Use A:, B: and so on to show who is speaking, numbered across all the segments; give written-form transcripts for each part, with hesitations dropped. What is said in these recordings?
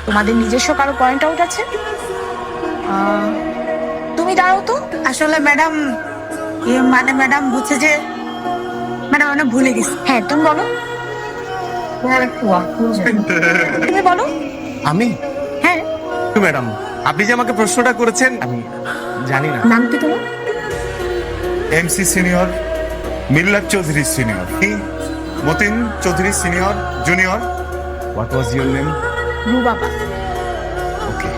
A: তোমাদের নিজস্ব কারো পয়েন্ট আউট আছে? তুমি দাঁড়াও তো।
B: আসলে ম্যাডাম মানে ম্যাডাম বুঝছে যে ম্যাডাম আমরা ভুলে গেছি।
A: হ্যাঁ তুমি বলো, তুমি বলো।
C: আমি
A: হ্যাঁ,
C: ম্যাডাম, আপনি যে আমাকে প্রশ্নটা করেছেন আমি জানি না।
A: নাম কি তোমার?
D: MC senior, Millat Chowdhury senior, Matin Chowdhury senior junior.
C: What was your name?
A: Rubaba.
C: Okay.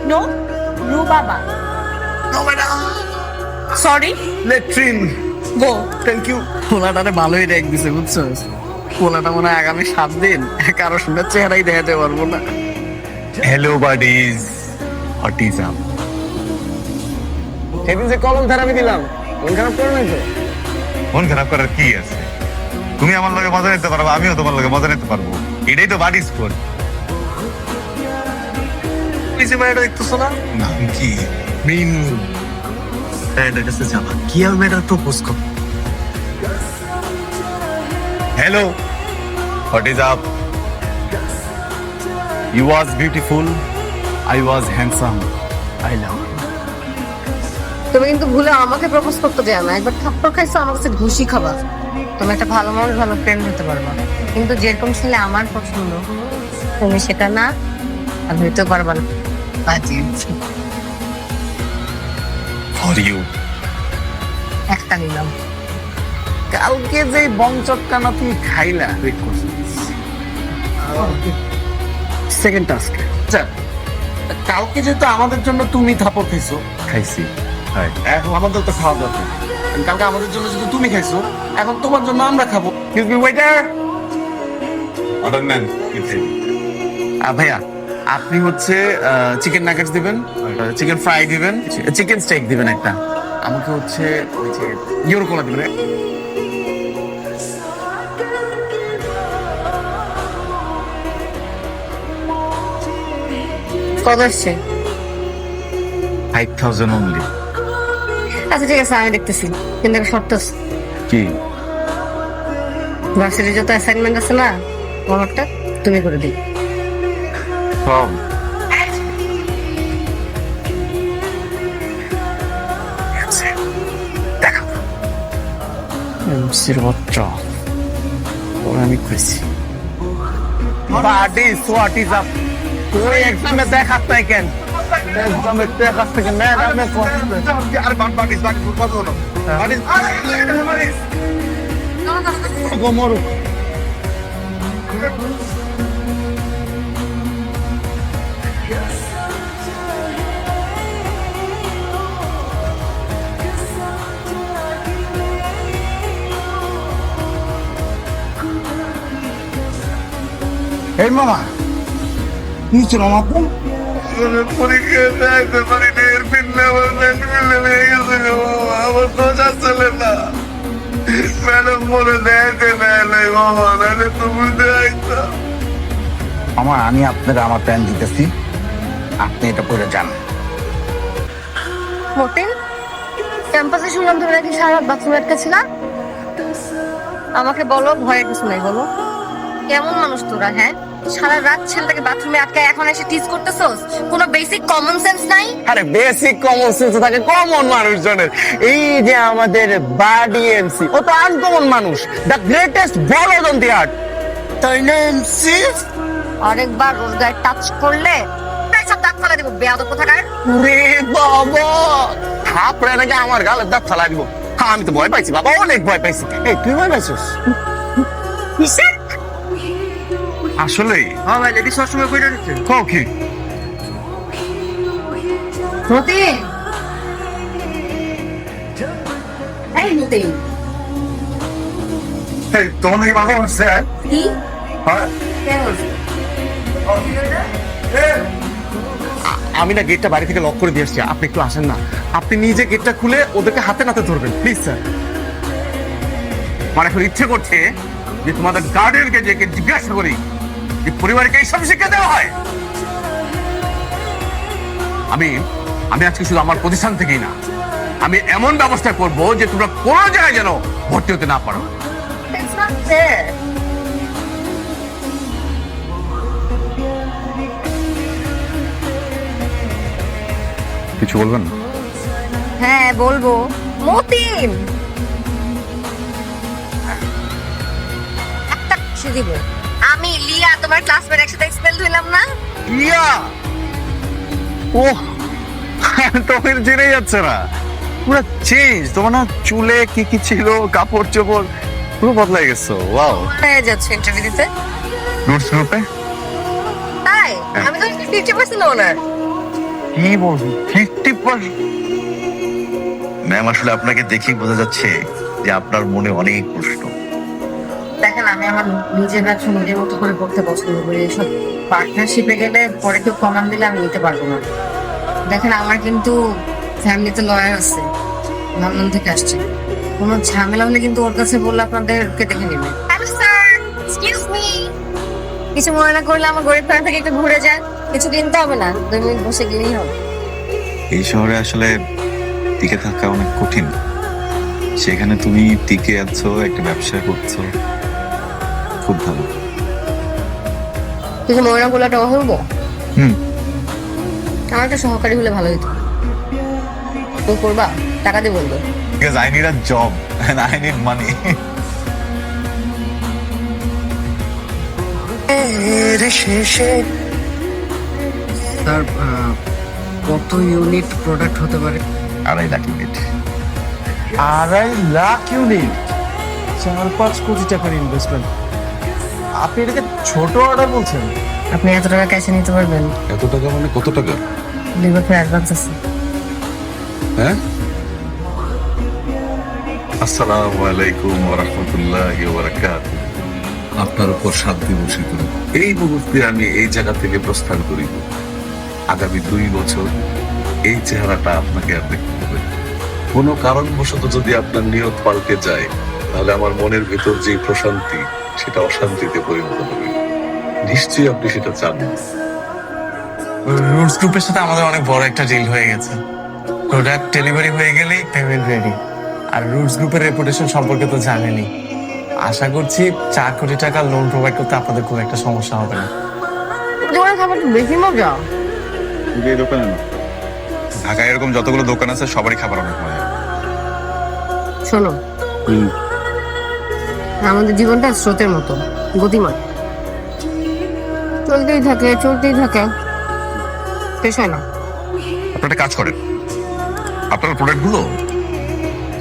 A: No, Rubaba. Sorry,
D: latrine.
A: Go.
D: Thank you.
C: পোলাটারে ভালোই রেখ দিছে বুঝছো? পোলাটা মনে হয় আগামী 7 দিন কারো সঙ্গে চেহারাই দেখাতে পারবো না।
D: Hello buddies, what is up?
C: সেদিন যে কলম থেরাপি দিলাম, মন খারাপ করো নাই তো?
D: মন খারাপ করার কি আছে? তুমি আমার লগে মজা নিতে পারবো, আমিও তোমার লগে মজা নিতে পারবো। এটাই তো বাডি স্পোর্ট।
C: পিছে মেয়েটা দেখতেছো না?
D: নাম কি? মিনু।
C: মেয়েটার কাছে যাবা, কি আর মেয়েটার প্রপোজ কর।
D: Hello, what is up?
E: You was beautiful, I was handsome, I love you.
F: তুমি কিন্তু ভুলে আমাকে প্রপোজ করতে দেয়া না, একবার থাপ্পড় খাইছো, আমার কাছে ঘুষি খাবার। তুমি একটা ভালো মানুষ, ভালো ফ্রেন্ড হতে পারবা, কিন্তু যেরকম ছেলে আমার পছন্দ তুমি সেটা না, আর হইতেও পারবা না। বাজি
D: ফর ইউ।
F: একটা নিলাম।
C: কালকে যে বংচটকানা তুমি খাইলা, সেকেন্ড টাস্ক। আচ্ছা, কালকে যেহেতু আমাদের জন্য তুমি থাপড় খাইছো,
D: খাইছি। হাই।
C: এখন আমাদের তো খাওয়া দরকার। কালকে আমাদের জন্য যেহেতু তুমি খাইছো, এখন তোমার জন্য আমরা খাবো। Excuse me waiter.
D: অর্ডার নেন।
C: ভাইয়া, আপনি হচ্ছে চিকেন নাগেটস দিবেন, চিকেন ফ্রাই দিবেন, চিকেন স্টেক দিবেন একটা। আমাকে হচ্ছে ওই যে ইউরো কোলা দিবেন।
F: কত আসছে?
D: 5000 অনলি।
F: আচ্ছা ঠিক আছে, আমি দেখতেছি, কিন্তু একটা শর্ত আছে।
D: কি?
F: ভার্সিটির যত অ্যাসাইনমেন্ট আছে না, ওটা তুমি করে দিই।
D: সব।
C: এমসির বাচ্চা, ওরা আমি কইছি বাডি সোয়াট ইজ আপ। তুই এক্সামে দেখাত নাই কেন? এক্সামে দেখাত থেকে ম্যাডামে কোয়াছে
D: আর বাড়িজ কত হলো? বাড়িজ
C: গোমরু।
E: Hey mama, নিচে নামাবো?
D: পরীক্ষা দিতে পারি না, এর পিন্না আমার মিলে লেগে গেছে গো। আমার দোষ আসলে না, ম্যাডাম বলে দেখে নেয় বাবা, নাহলে তুমি দেখতো।
E: মামা, আমি আপনাকে আমার প্যান দিতেছি, আপনি এটা পরে যান।
F: মতিন, ক্যাম্পাসে শুনলাম তুমি নাকি সারা রাত বাথরুমে আটকাছিল। আমাকে বলো, ভয়ের কিছু নাই, বলো কেমন মানুষ তোরা? হ্যাঁ, সারা রাত ছেলেটাকে বাথরুমে আটকায় এখন এসে টিজ করতেছস? কোনো বেসিক কমন সেন্স নাই?
C: আরে বেসিক কমন সেন্স থাকে কমন মানুষজনের। এই যে আমাদের বাডি এমসি, ও তো আনকমন মানুষ, দ্য গ্রেটেস্ট বলার অন দি আর্ট। তাই না এমসি?
F: আরেকবার ওর গায়ে টাচ করলে সব দাঁত ফেলা দিব, বেয়াদব কোথাকার।
C: রে বাবা, থাপড়ে নাকি আমার গালে দাঁত ফালা দিব। হ্যাঁ, আমি তো ভয় পাইছি বাবা, অনেক ভয় পাইছি। এই তুই ভয় পাইছিস?
D: আসলেই?
C: হ্যাঁ ভাই, লেডি সবসময় কইরা দিচ্ছে।
D: কও কি?
F: মতিন, এই মতিন,
D: এই, তোমার নাকি মাথা হচ্ছে?
F: কি
D: হ্যাঁ?
F: কেন?
C: আমি না গেটটা বাড়ি থেকে লক করে দিয়ে আসছি, আপনি একটু আসেন না। আপনি নিজে গেটটা খুলে ওদেরকে হাতে নাতে ধরবেন প্লিজ স্যার।
D: মানে এখন ইচ্ছে করছে যে তোমাদের গার্ডিয়ানকে যে জিজ্ঞাসা করি যে পরিবারকে এইসব শিক্ষা দেওয়া হয়। আমি আমি আজকে শুধু আমার প্রতিষ্ঠান থেকেই না, আমি এমন ব্যবস্থা করব যে তোমরা কোনো জায়গায় যেন ভর্তি হতে না পারো।
F: It's not fair.
G: কিছু বলবেন?
F: হ্যাঁ বলবো। মতিন, একটা কিছু দিব। আমি লিয়া তোমার ক্লাসমেট একসাথে এক্সপেল হইলাম না?
G: ইয়া ও তোমার জেনে যাচ্ছে না, পুরো চেঞ্জ। তোমার না চুলে কি কি ছিল, কাপড় চোপড় পুরো বদলাই গেছো। ওয়াও,
F: হয়ে যাচ্ছে ইন্টারভিউ দিতে।
G: নোটস গ্রুপে
F: তাই আমি তো 50% ওনার।
G: কি বলবি 50%?
E: ম্যাম আসলে আপনাকে দেখেই বোঝা যাচ্ছে যে আপনার মনে অনেক প্রশ্ন।
F: দেখেন আমি আমার নিজের ব্যবসা নিজের মতো করে করতে পছন্দ করি। এসব পার্টনারশিপে গেলে পরে কেউ কমান দিলে আমি নিতে পারবো না। দেখেন আমার কিন্তু ফ্যামিলিতে লয়ার আছে, লন্ডন থেকে আসছে। কোনো ঝামেলা হলে কিন্তু ওর কাছে বললে আপনাদেরকে দেখে নেবে। হ্যালো স্যার, এক্সকিউজ মি, কিছু মনে না করলে আমার গরিব ফ্যামিলি থেকে একটু ঘুরে যান। কিছু কিনতে হবে না, 2 মিনিট বসে গেলেই হবে।
H: এই শহরে আসলে টিকে থাকা অনেক কঠিন। সেখানে তুমি টিকে আছো, একটা ব্যবসা করছো, খুব ভালো।
F: কিছু মনে না করলে একটা কথা বলবো?
H: হুম।
F: আমার একটা সহকারী হলে ভালো হতো। তুমি করবা? টাকা দিয়ে বলবো।
H: Because I need a job and I need money.
I: তার কত ইউনিট প্রোডাক্ট হতে পারে?
H: 2.5 লাখ ইউনিট।
C: 2.5 লাখ ইউনিট, 4-5 কোটি টাকার ইনভেস্টমেন্ট। আপনি এটাকে ছোট অর্ডার বলছেন?
F: আপনি এত টাকা ক্যাশে নিতে পারবেন?
H: এত টাকা মানে কত টাকা?
F: 2 বছর অ্যাডভান্স আছে।
H: হ্যাঁ? আসসালামু আলাইকুম ওয়া রাহমাতুল্লাহি ওয়া বারাকাতুহু। আপনার উপর শান্তি বর্ষিত হোক। এই মুহূর্তে আমি এই জায়গা থেকে প্রস্থান করিব। আগামী 2 বছর এই চেহারাটা আপনাকে আর দেখতে হবে। কোনো কারণবশত যদি আপনার নিয়ত পাল্টে যায়, তাহলে আমার মনের ভেতর যে প্রশান্তি, সেটা অশান্তিতে পরিণত হবে। নিশ্চয়ই আপনি সেটা চান না।
C: রুটস গ্রুপের সাথে আমাদের অনেক বড় একটা ডিল হয়ে গেছে। প্রোডাক্ট ডেলিভারি হয়ে গেলেই পেমেন্ট রেডি। আর রুটস গ্রুপের রেপুটেশন সম্পর্কে তো জানেনই। আশা করছি 4 কোটি টাকা লোন প্রোভাইড করতে আপনাদের খুব একটা সমস্যা হবে না।
F: দোকানের খাবার তো বেশি মজা।
G: এই দোকানে না, ঢাকায় এরকম যতগুলো দোকান আছে সবারই খাবার অনেক মজা।
F: শোনো, আমাদের জীবনটা স্রোতের মতো গতিমান, চলতেই থাকে চলতেই থাকে, শেষ হয় না।
H: আপনারা একটা কাজ করেন, আপনার প্রোডাক্টগুলো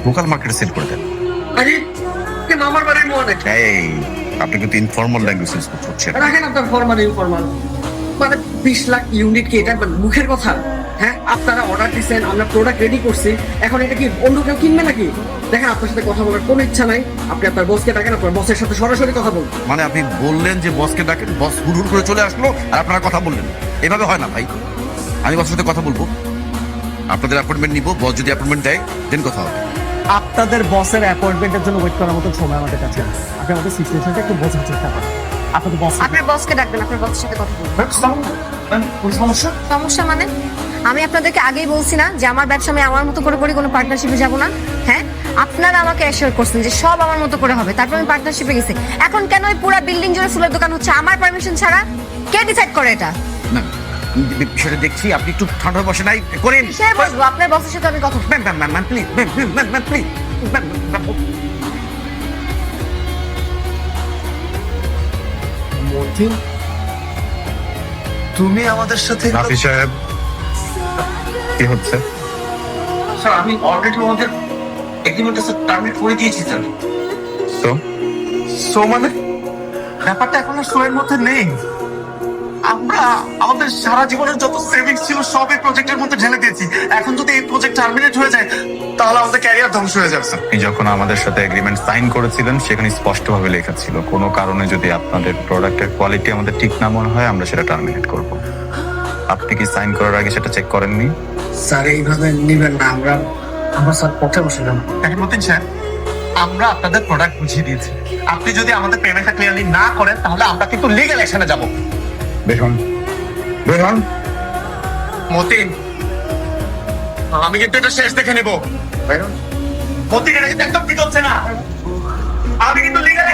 H: লোকাল মার্কেটে সেল করে দেন।
I: আরে কেন আমার বাড়ির মনে
H: এই আপনি কিন্তু ইনফর্মাল ল্যাঙ্গুয়েজ ইউজ করছেন।
I: রাখেন আপনার ফরমাল ইনফরমাল। মানে 20 লাখ ইউনিট কি এটা মুখের কথা? হ্যাঁ, আপনারা অর্ডার দিচ্ছেন, আমরা প্রোডাক্ট রেডি করছি, এখন এটা কি অন্য কেউ কিনবে নাকি? দেখেন আপনার সাথে কথা বলার কোনো ইচ্ছা নাই। আপনি আপনার বসকে ডাকেন, আপনার বসের সাথে সরাসরি কথা বলুন।
H: মানে আপনি বললেন যে বসকে ডাকেন, বস হুড় করে চলে আসলো আর আপনারা কথা বললেন। এভাবে হয় না ভাই। আমি বসের সাথে কথা বলবো, আপনাদের অ্যাপয়েন্টমেন্ট নিব, বস যদি অ্যাপয়েন্টমেন্ট দেয় দেন কথা হবে।
C: আপনাদের বসের অ্যাপয়েন্টমেন্টের জন্য ওয়েট করার মতো সময় আমাদের কাছে আছে। আপনি আমাদের সিচুয়েশনটা একটু বোঝার চেষ্টা করেন। আপনাদের বস
F: আপনার বসকে ডাকবেন, আপনার বসের সাথে কথা বলবেন।
C: সমস্যা
F: সমস্যা মানে আমি আপনাদেরকে আগেই বলছি না যে আমার ব্যবসা আমি আমার মতো করে করি, কোনো পার্টনারশিপে যাব না। হ্যাঁ, আপনারা আমাকে অ্যাসিওর করছেন যে সব আমার মতো করে হবে, তারপর আমি পার্টনারশিপে গেছি। এখন কেন ওই পুরো বিল্ডিং জুড়ে ফুলের দোকান হচ্ছে আমার পারমিশন ছাড়া? কে ডিসাইড করে এটা?
H: না বিষয়টা দেখছি, আপনি একটু ঠান্ডা বসে নাই করেন।
F: সে বসবো, আপনার বসের সাথে আমি কথা বলবো।
H: Ma'am please, ma'am please.
D: Matin, তুমি আমাদের সাথে
G: রাফি সাহেব, কি হচ্ছে?
I: স্যার আমি অলরেডি আমাদের এগ্রিমেন্টটা টার্মিনেট করে দিয়েছি স্যার।
G: তো
C: সো মানে ব্যাপারটা এখন আর শোয়ের মধ্যে নেই। আমরা আমাদের সারা জীবনের যত সেভিংস ছিল সব এই প্রজেক্টের মধ্যে ঢেলে দিয়েছি। এখন যদি এই প্রজেক্ট টার্মিনেট হয়ে যায় তাহলে আমাদের ক্যারিয়ার ধ্বংস হয়ে যাবে।
G: আপনি যখন আমাদের সাথে এগ্রিমেন্ট সাইন করেছিলেন সেখানে স্পষ্টভাবে লেখা ছিল কোনো কারণে যদি আপনাদের প্রোডাক্টের কোয়ালিটি আমাদের ঠিক না মনে হয় আমরা সেটা টার্মিনেট করব। আপনি কি সাইন করার আগে সেটা চেক করেননি?
I: স্যার এইভাবে নিবেন না, আমরা স্যার পথে বসে যাবো।
C: দেখেন মতিন সাহেব, আমরা আপনাদের প্রোডাক্ট বুঝিয়ে দিয়েছি। আপনি যদি আমাদের পেমেন্টটা ক্লিয়ারলি না করেন তাহলে আমরা কিন্তু লিগ্যাল অ্যাকশনে যাব।
G: দেখুন দেখুন
C: মতিন, আমি কিন্তু এটা শেষ দেখে নেব। মতিন, এটা কিন্তু একদম ঠিক হচ্ছে না। আমি কিন্তু লিগ্যাল